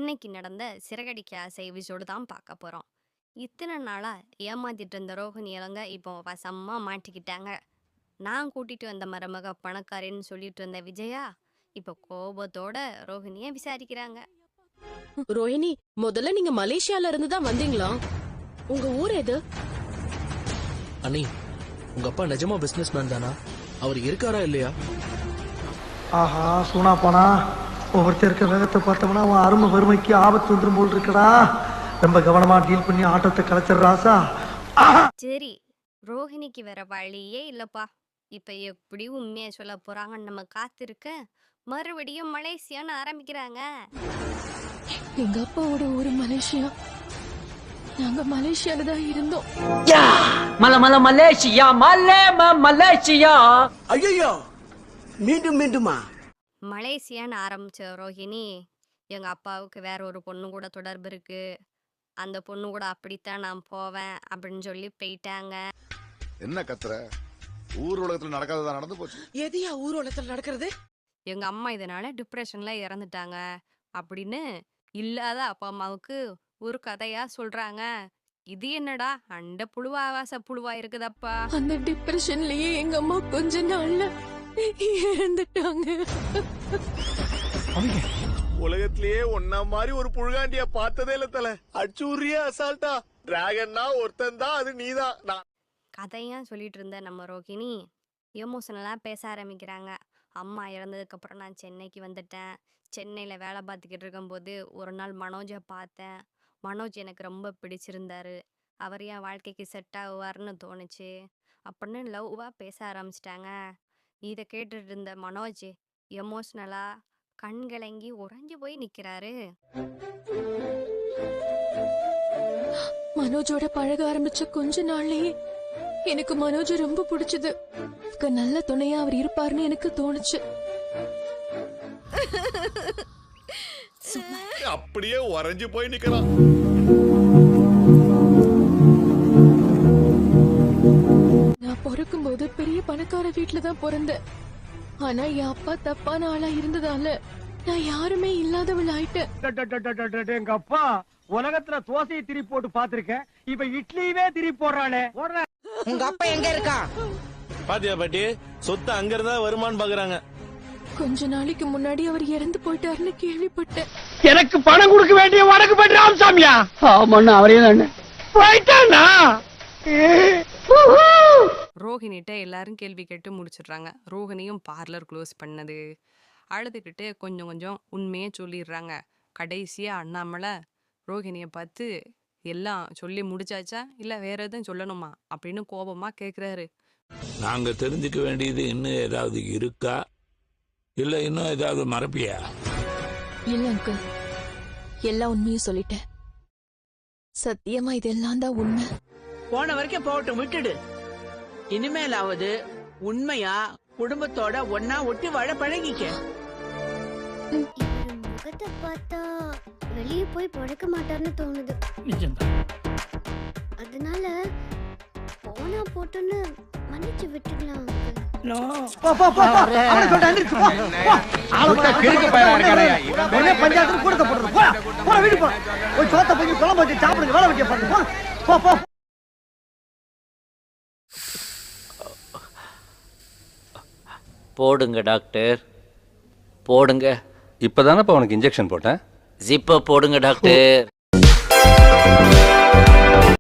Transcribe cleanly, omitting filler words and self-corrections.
இன்னைக்கு நடந்த சிறகடிக்க ஆசை எபிசோடு தான் பார்க்க போகிறோம். இத்தனை நாளாக ஏமாத்திட்டு இருந்த ரோஹிணி இளங்க இப்போ வசமாக மாட்டிக்கிட்டாங்க. நான் கூட்டிட்டு வந்த மருமக பணக்காரின்னு சொல்லிட்டு இருந்த விஜயா இப்போ கோபத்தோட ரோஹிணியை விசாரிக்கிறாங்க. ரோஹிணி, முதல்ல நீங்க மலேசியால இருந்து தான் வந்தீங்களா? உங்க ஊர் எது? அண்ணி, உங்க அப்பா நிஜமா பிசினஸ் மேன் தானா? அவர் இருக்காரா இல்லையா? ஆஹா, சூனா போனா ஒவ்வொருத்தர் இருக்க வேகத்தை பார்த்தோம்னா அவன் அருமை வறுமைக்கு ஆபத்து வந்துடும் போல் இருக்கடா. ரொம்ப கவனமா டீல் பண்ணி ஆட்டத்தை கலைச்சிடுறாசா. சரி, ரோஹிணிக்கு வேற வழியே இல்லப்பா. இப்ப எப்படி உண்மையை சொல்ல போறாங்கன்னு நம்ம காத்திருக்க மறுபடியும் மலேசியான்னு ஆரம்பிக்கிறாங்க. எங்க அப்பாவோட ஊரு மலேசியா. நாங்க மலேசியால தான் இருந்தோம். மலேசியா. ஐயோ, மீண்டும் மீண்டுமா? மலேசியான்னு ஆரம்பிச்ச ரோஹிணி, எங்க அப்பாவுக்கு வேற ஒரு பொண்ணு கூட தொடர்பு இருக்கு, அந்த பொண்ணு கூட அப்படித்தான் நான் போவேன் அப்படின்னு சொல்லி போயிட்டாங்க. என்ன கத்துற? ஊர் உலகத்துல நடக்காததான் நடந்து போச்சு. எதையா ஊர் உலகத்துல நடக்கிறது? எங்க அம்மா இதனால டிப்ரெஷன்ல இறந்துட்டாங்க அப்படின்னு இல்லாத அப்பா அம்மாவுக்கு ஒரு கதையா சொல்றாங்க. இது என்னடா அண்ட புழுவா ஆவாச புழுவா இருக்குதப்பா. அந்த டிப்ரெஷன்லயே எங்க அம்மா கொஞ்ச நாள்ல இறந்துட்டாங்க. உலகத்திலேயே ஒன்னா மாதிரி ஒரு புழுகாண்டிய பார்த்ததே இல்ல தல. அச்சூரியா அசால்ட்டா டிராகன்னா ஒருத்தன் தான், அது நீதான். கதையா சொல்லிட்டு இருந்த நம்ம ரோகிணி எமோஷனலா பேச ஆரம்பிக்கிறாங்க. அம்மா இறந்ததுக்கு அப்புறம் நான் சென்னைக்கு வந்துட்டேன். சென்னையில வேலை பார்த்துக்கிட்டு இருக்கும்போது ஒரு நாள் மனோஜை பார்த்தேன். மனோஜ் எனக்கு ரொம்ப பிடிச்சிருந்தாரு. அவர் என் வாழ்க்கைக்கு செட் ஆகுவார்னு தோணுச்சு அப்படின்னு லவ்வா பேச ஆரம்பிச்சிட்டாங்க. இதை கேட்டுட்டு இருந்த மனோஜ் எமோஷனலா கண்கலங்கி உறைஞ்சு போய் நிக்கிறாரு. மனோஜோட பழக ஆரம்பிச்ச கொஞ்ச நாள்லயே எனக்கு மனோஜ் ரொம்ப பிடிச்சது. நல்ல துணையா அவர் இருப்பாருன்னு எனக்கு தோணுச்சு. அப்படியே உறைஞ்சு போய் நிக்கிறான். நான் பிறக்கும் போது பெரிய பணக்கார வீட்டுல தான் பிறந்தேன். ஆனா என் அப்பா தப்பான ஆளா இருந்ததால நான் யாருமே இல்லாதவள் ஆயிட்டேன். எங்க அப்பா உலகத்துல தோசையை திருப்பி போட்டு பாத்திருக்கேன், இப்ப இட்லியவே திருப்பி போடுறானே. உங்க அப்பா எங்க இருக்கா? பாத்தியா பாட்டி, சொத்து அங்க இருந்தா வருமானு பாக்குறாங்க. கொஞ்ச நாளைக்கு முன்னாடி அவர் இறந்து போயிட்டாருன்னு கேள்விப்பட்டேன். எனக்கு பணம் கொடுக்க வேண்டிய வடக்கு போயிட்டு ராமசாமியா? ஆமாண்ணா, அவரே தானே போயிட்டானா? ரோஹிணிட்ட எல்லாரும் கேள்வி கேட்டு முடிச்சிடுறாங்க. ரோஹிணியும் பார்லர் க்ளோஸ் பண்ணது அழுதுகிட்டு கொஞ்சம் கொஞ்சம் உண்மையே சொல்லிடுறாங்க. கடைசியா அண்ணாமலை ரோஹிணியை பார்த்து எல்லாம் சொல்லி முடிச்சாச்சா இல்ல வேற எதுவும் சொல்லணுமா அப்படின்னு கோபமா கேக்குறாரு. நாங்க தெரிஞ்சுக்க வேண்டியது இன்னும் ஏதாவது இருக்கா, இல்ல இன்னும் ஏதாவது மறப்பியா? இல்ல அங்கிள், எல்லா உண்மையும் சொல்லிட்டேன். சத்தியமா இதெல்லாம் தான் உண்மை. போன வரைக்கும் போகட்டும், விட்டுடு. இனிமேலாவது உண்மையா குடும்பத்தோட ஒன்னா ஒட்டி வாழ பழகிக்க. முகத்தை பார்த்தா வெளியே போய் பழக்க மாட்டார்னு தோணுது. அதனால போனா போட்டுன்னு மன்னிச்சு விட்டுடலாம். போடுங்க டாக்டர், போடுங்க. இப்பதானப்பா உனக்கு இன்ஜெக்ஷன் போட்டேன். ஜிப்ப போடுங்க டாக்டர்.